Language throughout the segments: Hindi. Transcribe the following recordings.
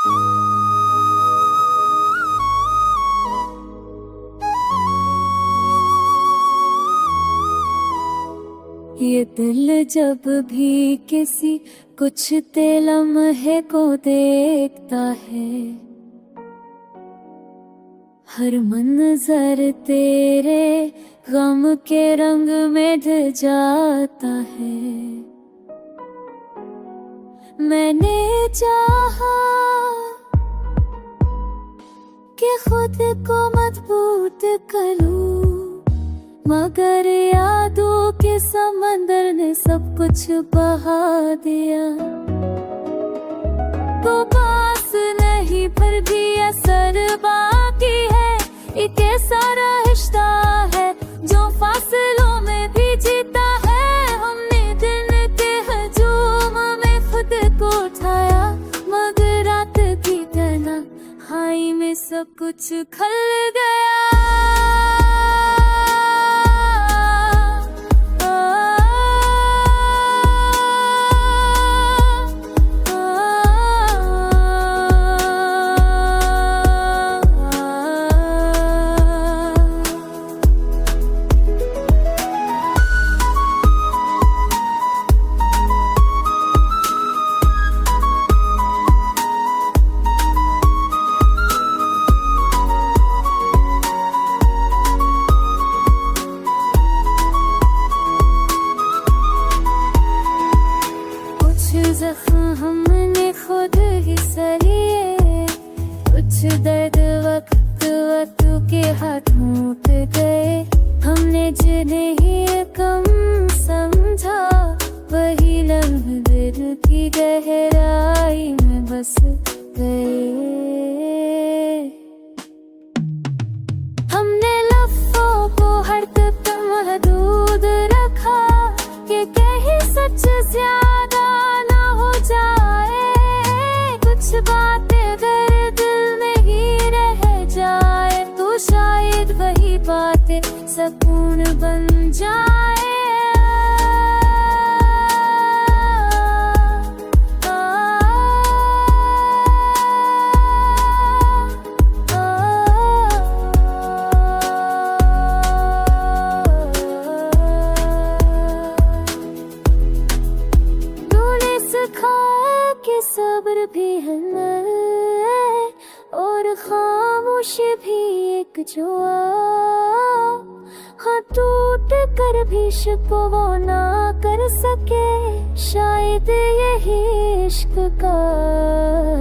ये दिल जब भी किसी कुछ लम्हे को देखता है, हर मंजर तेरे गम के रंग में ढल जाता है। मैंने चाहा कि खुद को मजबूत करूं, मगर यादों के समंदर ने सब कुछ बहा दिया। तो पास नहीं पर भी असर बाकी है, एक ऐसा रिश्ता है जो फासलों में भी जीता है। हमने दिन के हजूम में खुद को उठाया, मगर रात की तन्हाई में सब कुछ खल गया। जख्म हमने खुद ही सलिए, कुछ दर्द वक्त वक्त के हाथों पे गए। हमने जिन्हें ही कम समझा, वही लम्हे दिल की गहराई में बस गए। हमने लफ्ज़ों को हर तक महदूद रखा, कि कहीं सच ज्यादा जाए। कुछ बातें अगर दिल में ही रह जाए, तो शायद वही बातें सुकून बन जाए। सब्र भी है और खामोश भी एक जुआ, हाँ टूट कर भी शिकवा ना कर सके। शायद यही इश्क का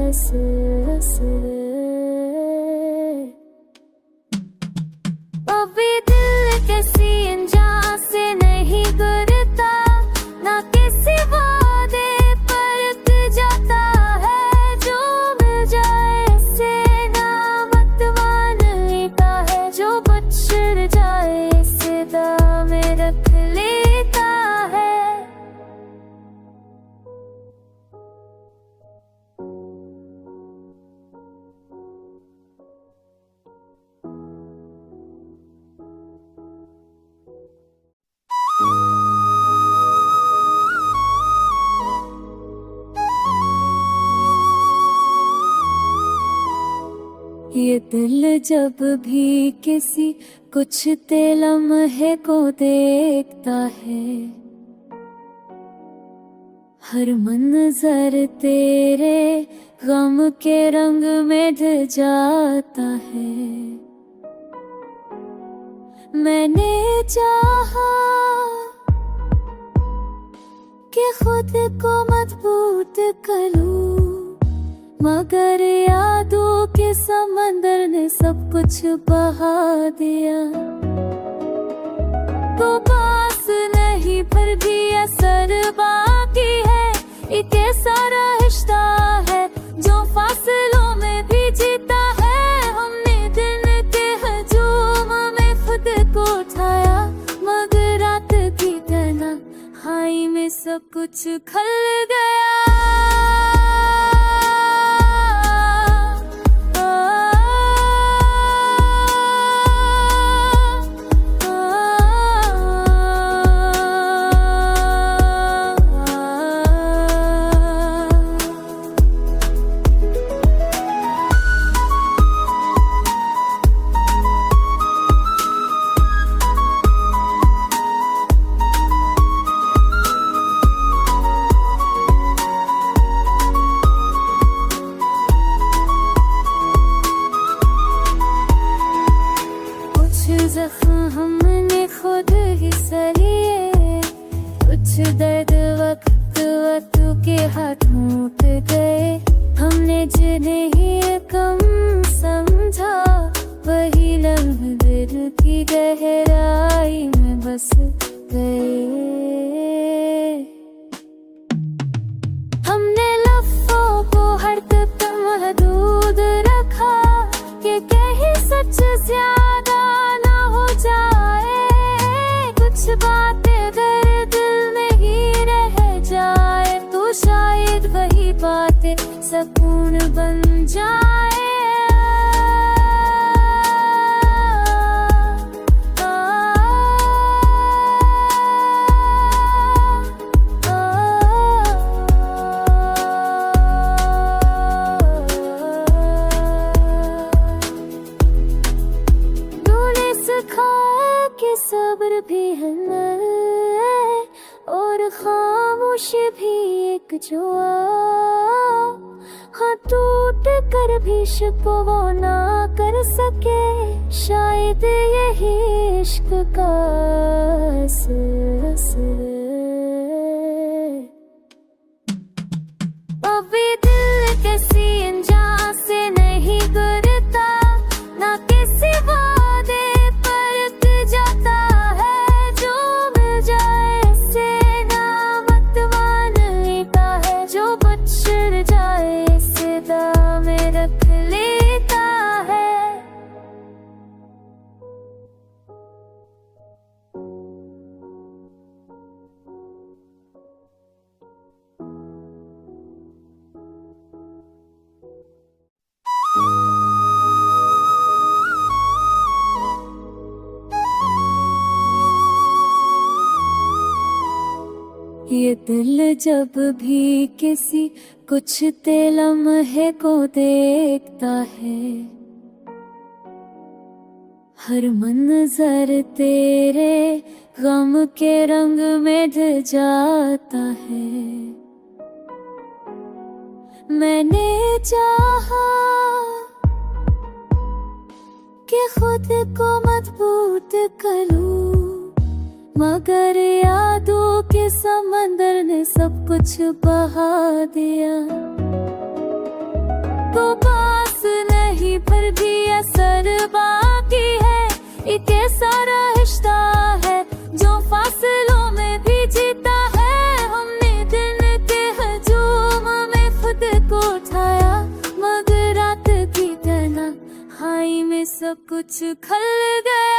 असर। अभी दिल किसी अनजान से नहीं गुजरता, ना किसी वादे पर जाता है। जो मिल जाए से नामतवान लेता है, जो बचड़ जाए से दाम रख लेता है। ये दिल जब भी किसी कुछ लम्हे को देखता है, हर मंजर तेरे गम के रंग में ढल जाता है। मैंने चाहा कि खुद को मजबूत करूं, मगर यादों के समंदर ने सब कुछ बहा दिया। तो पास नहीं पर भी असर बाकी है, एक ऐसा रिश्ता है जो फासलों में भी जीता है। हमने दिन के हजूम में खुद को उठाया, मगर रात की तन्हाई में सब कुछ खल गया। जिन्हें कम समझा, वही लम्हे दिल की गहराई में बस गए। हमने लफ्ज़ों को हर तक महदूद रखा कि कहीं सच ज्यादा ना हो जाए। कुछ बातें अगर दिल में ही रह जाए तो शायद वही बातें सुकून बन जाए। सब्र भी है और खामोशी भी एक जुआ। हाँ, टूट कर भी शिकवा वो ना कर सके, शायद यही इश्क का असर। अभी दिल किसी अनजान से नहीं करता, ना किसी वादे पर जाता है। जो मिल जाए से नामत मान लेता है, जो बचड़ जाए से दाम रख लेता है। ये दिल जब भी किसी कुछ ते लम्हे को देखता है, हर मंजर तेरे गम के रंग में ढल जाता है। मैंने चाहा कि खुद को मजबूत करूं, मगर यादों के समंदर ने सब कुछ बहा दिया। तो पास नहीं पर भी असर बाकी है, एक ऐसा रिश्ता है जो फासलों में भी जीता है। हमने दिन के हजूम में खुद को उठाया, मगर रात की तन्हाई में सब कुछ खल गया।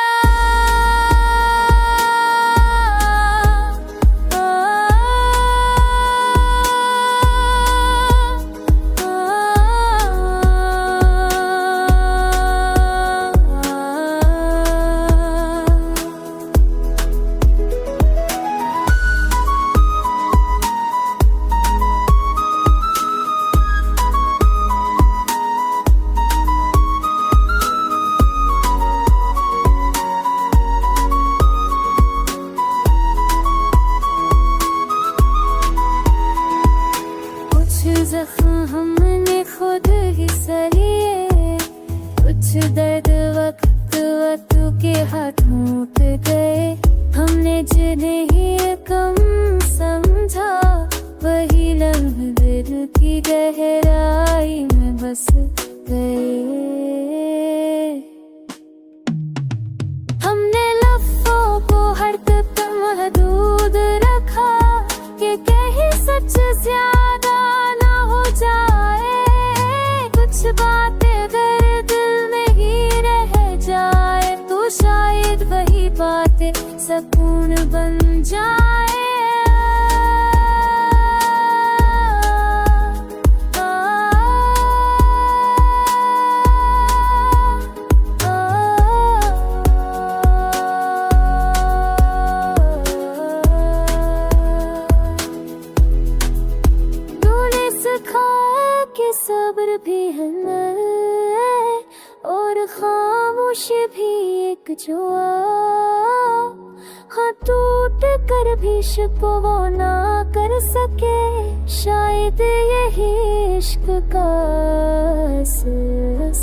जख्म हमने खुद ही सलिए, कुछ दर्द वक्त वक्त के हाथ टूट गए। हमने जिन्हें कम समझा, वही लम्हे दिल की गहराई में बस गए। हमने लफ्ज़ों को हर तक महदूद रखा कि कहीं सच ज्यादा जाए। कुछ बातें अगर दिल में ही रह जाए तो शायद वही बातें सुकून बन जाए। सब्र भी है और खामोशी भी एक जुआ। हाँ, टूट कर भी शिकवा वो ना कर सके, शायद यही इश्क का असर।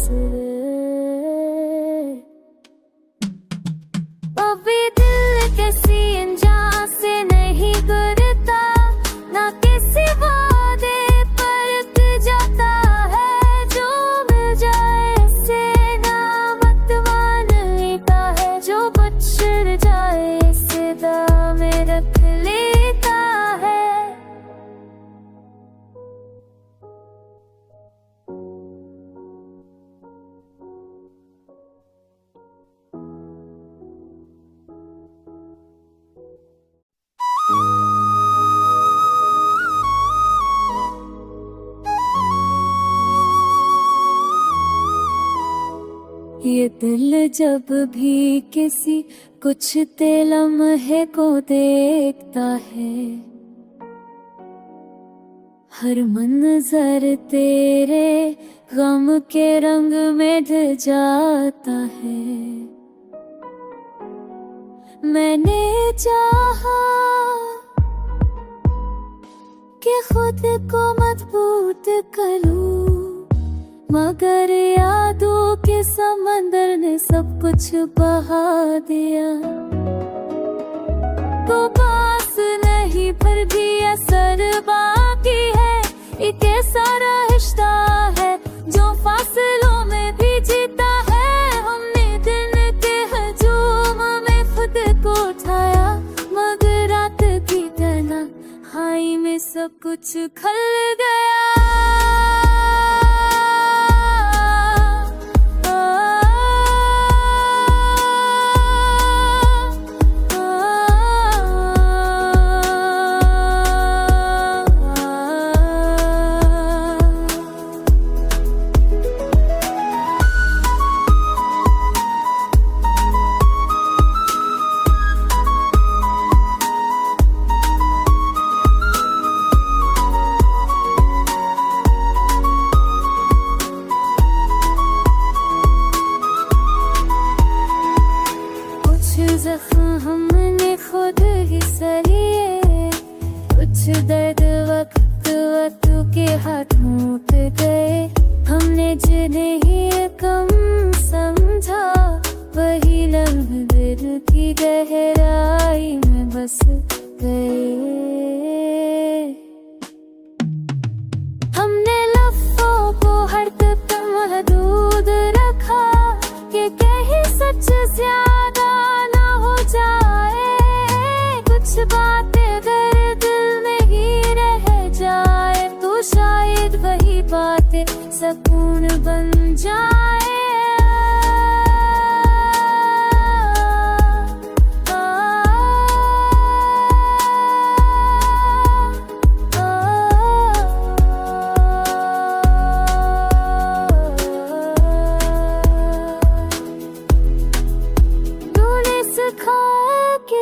अभी दिल किसी अनजान से नहीं करता, ना किसी वादे पर जाता है। ये दिल जब भी किसी कुछ ते लम्हे को देखता है, हर मंजर तेरे गम के रंग में ढल जाता है। मैंने चाहा कि खुद को मजबूत करूं, मगर यादों के समंदर ने सब कुछ बहा दिया। तो पास नहीं पर भी असर बाकी है, एक ऐसा रिश्ता है जो फासलों में भी जीता है। हमने दिन के हजूम में खुद को उठाया, मगर रात की तन्हाई में सब कुछ खल गया। जख्म हमने खुद ही सलिए, कुछ दर्द वक्त वक्त के हाथों पे गए। हमने जिन्हें ही कम समझा, वही लम्हे दिल की गहराई में बस गए। हमने लफ्ज़ों को हर तक महदूद रखा कि कहीं सच ज्यादा जाए। कुछ बातें अगर दिल में ही रह जाए, तो शायद वही बातें सुकून बन जाए।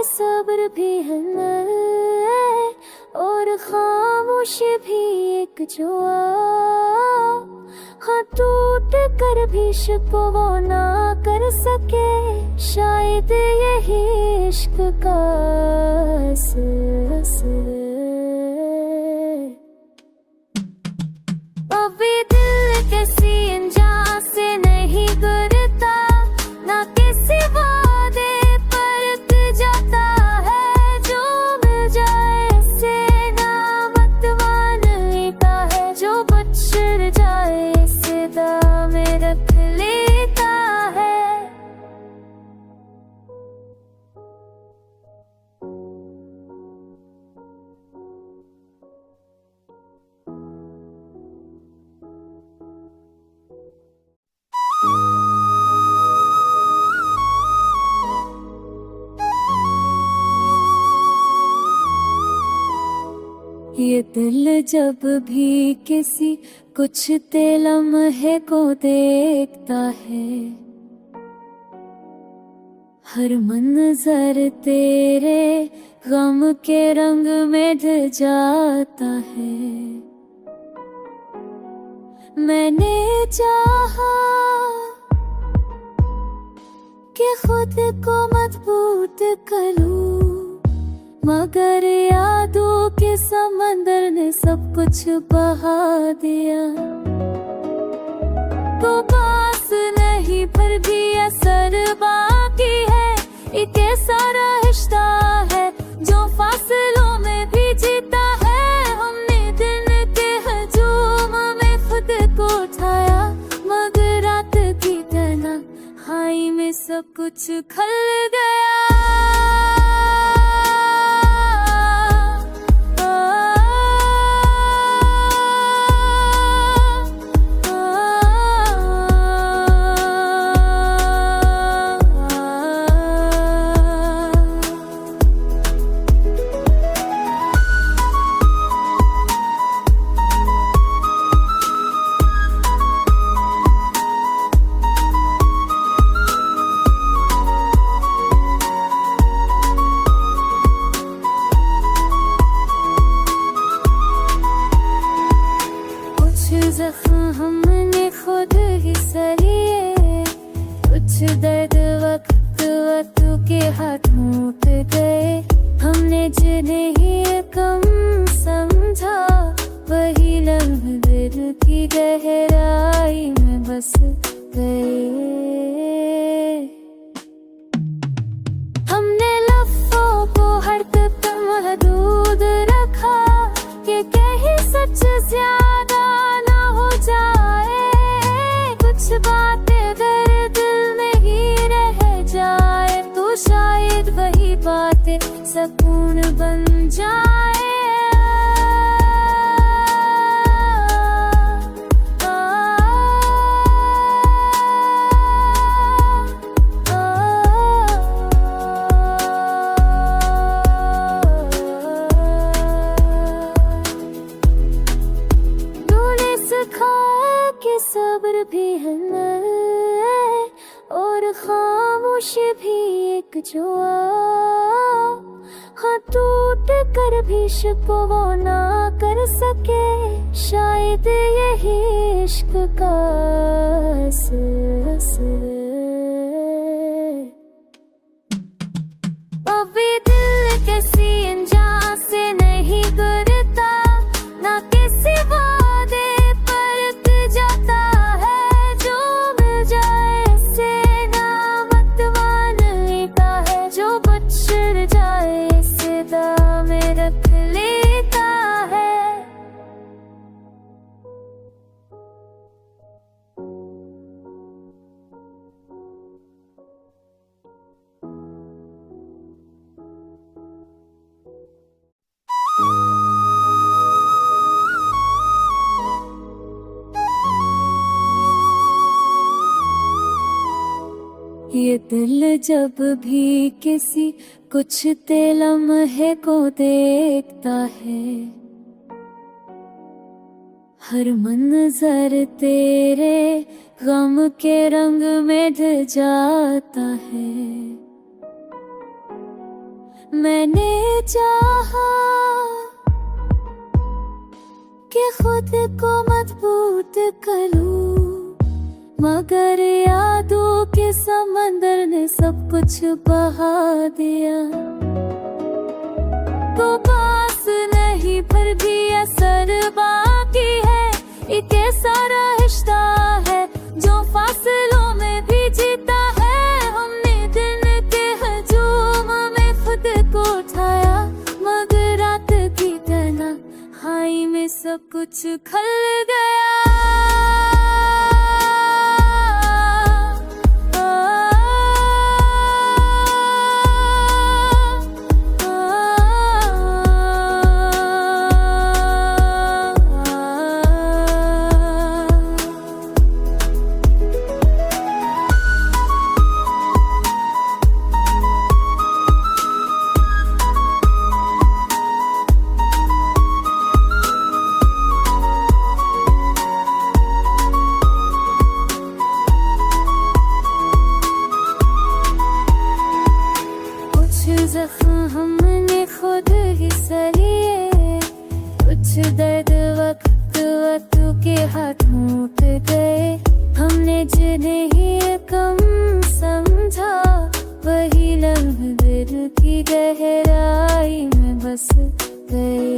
सब्र भी है और खामोशी भी एक जुआ, हाँ टूट कर भी शिकवा ना कर सके। शायद यही इश्क का असर। अभी दिल किसी अनजान से नहीं गुजरता, ना किसी वादे पर जाता है। जो मिल जाए से नामत मान लेता है, जो बचड़ जाए से दाम रख लेता है। ये दिल जब भी किसी कुछ ते लम्हे को देखता है, हर मंजर तेरे गम के रंग में ढल जाता है। मैंने चाहा कि खुद को मजबूत करूं, मगर यादों के समंदर ने सब कुछ बहा दिया। तो पास नहीं पर भी असर बाकी है, एक ऐसा रिश्ता है जो फासलों में भी जीता है। हमने दिन के हजूम में खुद को उठाया, मगर रात की तन्हाई में सब कुछ खल गया। हमने खुद ही सहे, कुछ दर्द वक्त वक्त के हाथ टूट गए। हमने जिन्हें ही कम समझा, वही लम्हे दिल की गहराई में बस गए। हमने लफ्ज़ों को हर तक महदूद रखा कि कहीं सच ज्यादा ना हो जाए। कुछ बातें अगर दिल में ही रह जाए तो शायद वही बातें सुकून बन जाए। सब्र भी है और खामोशी भी एक जुआ। हाँ, टूट कर भी शिकवा ना कर सके, शायद यही इश्क का असर। अभी दिल किसी अनजान से नहीं करता, ना किसी वादे ये दिल जब भी किसी कुछ लम्हे को देखता है, हर मंजर तेरे गम के रंग में ढल जाता है। मैंने चाहा कि खुद को मजबूत करूं, मगर यादों के समंदर ने सब कुछ बहा दिया। तो पास नहीं पर भी असर बाकी है, एक ऐसा रिश्ता है जो फासलों में भी जीता है। हमने दिन के हजूम में खुद को उठाया, मगर रात की तन्हाई में सब कुछ खल गया। जख्म हमने खुद ही सहे, कुछ दर्द वक्त वक्त के हाथ टूट गए। हमने जिन्हें ही कम समझा, वही लम्हे दिल की गहराई में बस गए।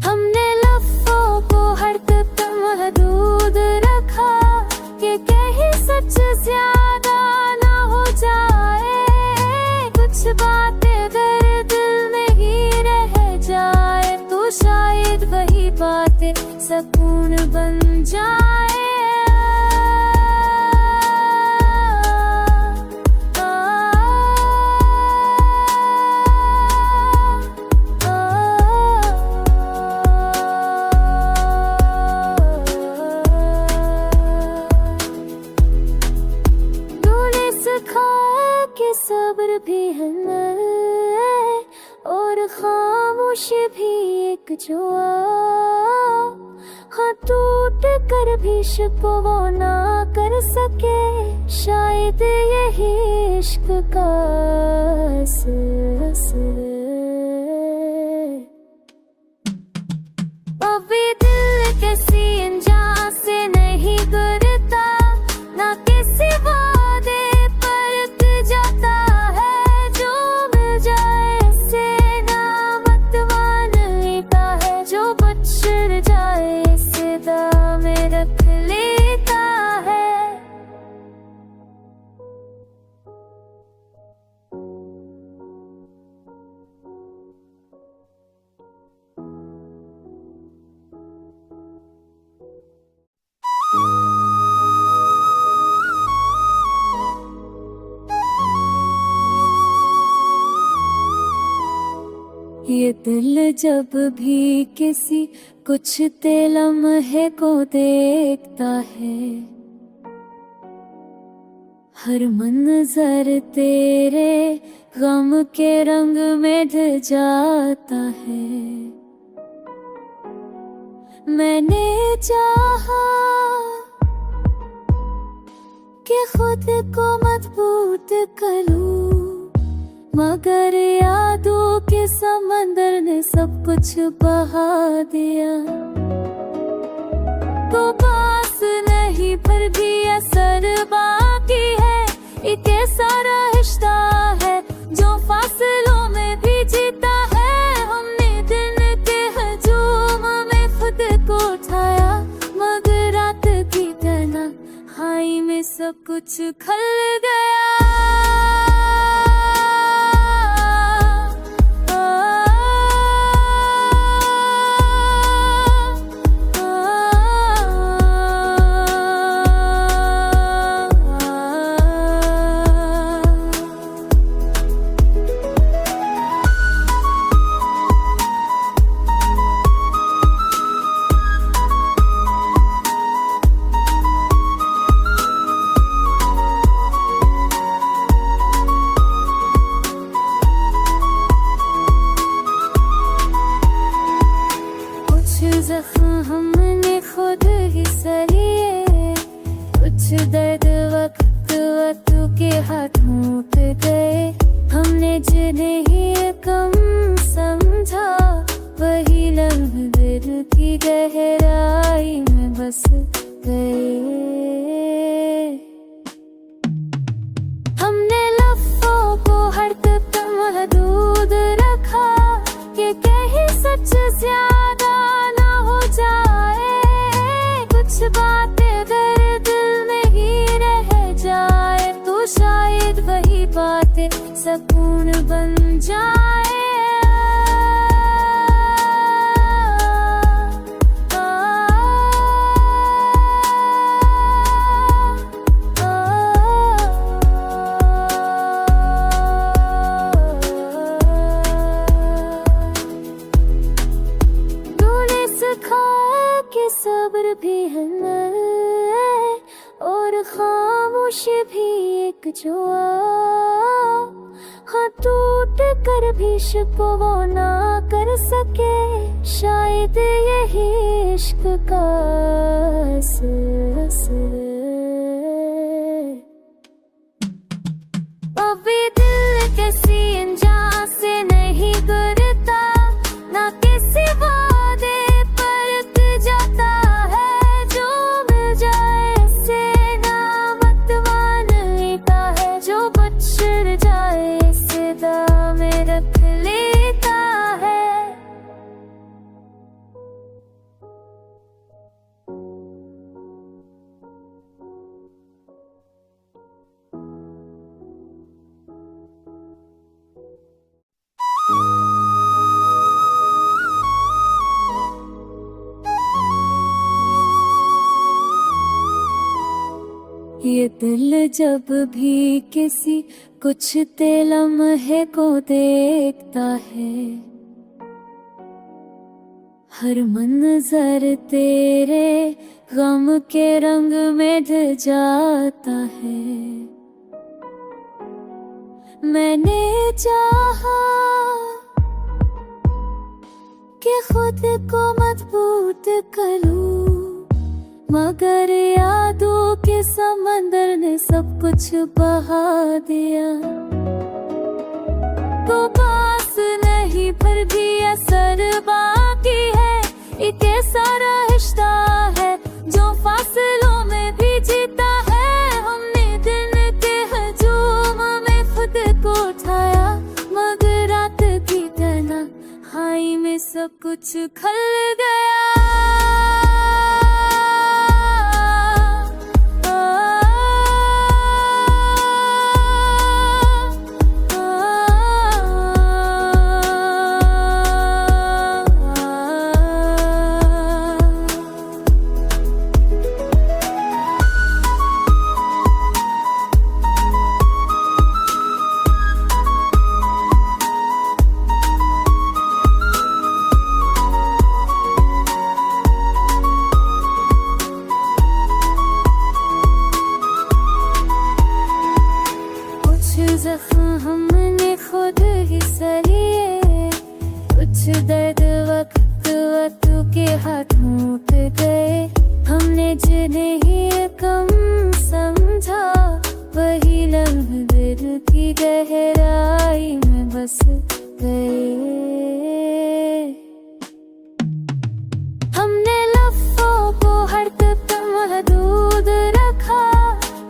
हमने लफ्ज़ों को हर तक महदूद रखा कि कहीं सच ज्यादा जाए। कुछ बातें अगर दिल में ही रह जाए तो शायद वही बातें सुकून बन जाए। सब्र भी है और खामोशी भी एक जुआ। हाँ, टूट कर भी शिकवा ना कर सके, शायद यही इश्क का असर। दिल जब भी किसी कुछ लम्हे को देखता है, हर मंजर तेरे गम के रंग में ढल जाता है। मैंने चाहा कि खुद को मजबूत करूं, मगर यादों के समंदर ने सब कुछ बहा दिया। तो पास नहीं पर भी असर बाकी है, एक ऐसा रिश्ता है जो फासलों में भी जीता है। हमने दिन के हजूम में खुद को उठाया, मगर रात की तन्हाई में सब कुछ खल गया। जख्म हमने खुद ही सहे, कुछ दर्द वक्त वक्त के हाथों पे गए। हमने जिन्हें ही कम समझा, वही लम्हे दिल की गहराई में बस गए। हमने लफ्ज़ों को हर तक महदूद रखा कि कहीं सच ज्यादा जाए। कुछ बातें अगर दिल में ही रह जाए, तो शायद वही बातें सुकून बन जाए। सब्र भी है और खामोशी भी एक जुआ, हाँ टूट कर भी शिकवा वो ना कर सके। शायद यही इश्क का असर। अभी दिल किसी अनजान से नहीं गुजरता, ना किसी वादे जाता है। जो मिल जाए से नामत मान लेता है, जो बचड़ जाए से दाम में रख लेता है। ये दिल जब भी किसी कुछ लम्हे को देखता है, हर मंजर तेरे गम के रंग में ढल जाता है। मैंने चाहा कि खुद को मजबूत करूं, मगर यादों के समंदर ने सब कुछ बहा दिया। तो पास नहीं पर भी असर बाकी है, एक ऐसा रिश्ता है जो फासलों में भी जीता है। हमने दिन के हजूम में खुद को उठाया, मगर रात की तन्हाई में सब कुछ खल गया। टूट गए। हमने जिन्हें ही कम समझा, वही लम्हे दिल की गहराई में बस गए। हमने लफ्ज़ों को हर तक महदूद रखा,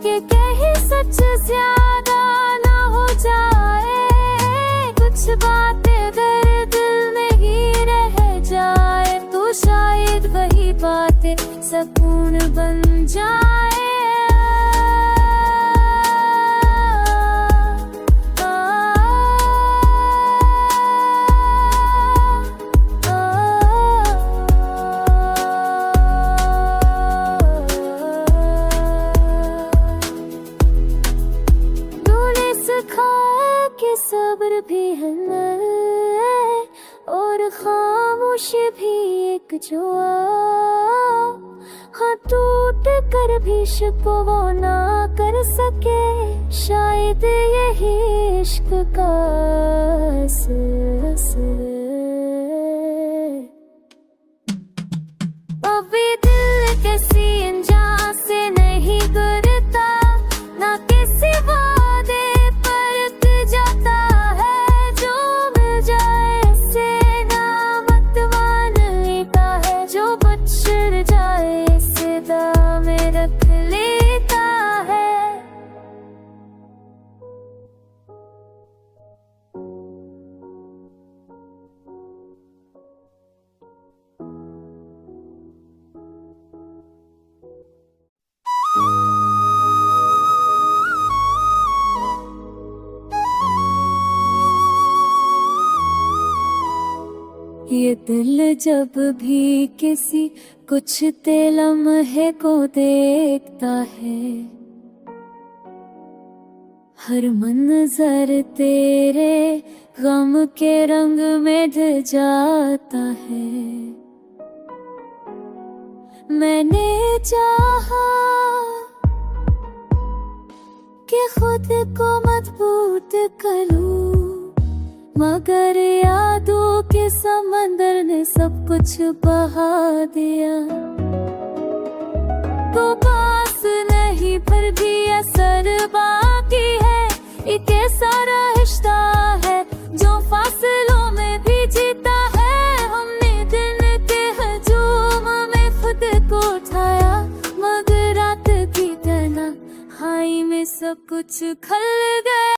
कि कहीं सच ज्यादा ना हो जाए। कुछ बातें अगर दिल में ही रह जाए, तो शायद वही बातें सुकून बन जाए। कि सब्र भी है और खामोशी भी एक जुआ। हाँ, टूट कर भी शिकवा ना कर सके, शायद यही इश्क का असर। अभी दिल किसी अनजान से नहीं करता, ना किसी वादे रख लेता है। ये दिल जब भी किसी कुछ लम्हे को देखता है, हर मंजर तेरे गम के रंग में ढल जाता है। मैंने चाहा कि खुद को मजबूत करूं, मगर यादों के समंदर ने सब कुछ बहा दिया। तो पास नहीं पर भी असर बाकी है, एक ऐसा रिश्ता है जो फासलों में भी जीता है। हमने दिन के हजूम में खुद को उठाया, मगर रात की तन्हाई में सब कुछ खल गया।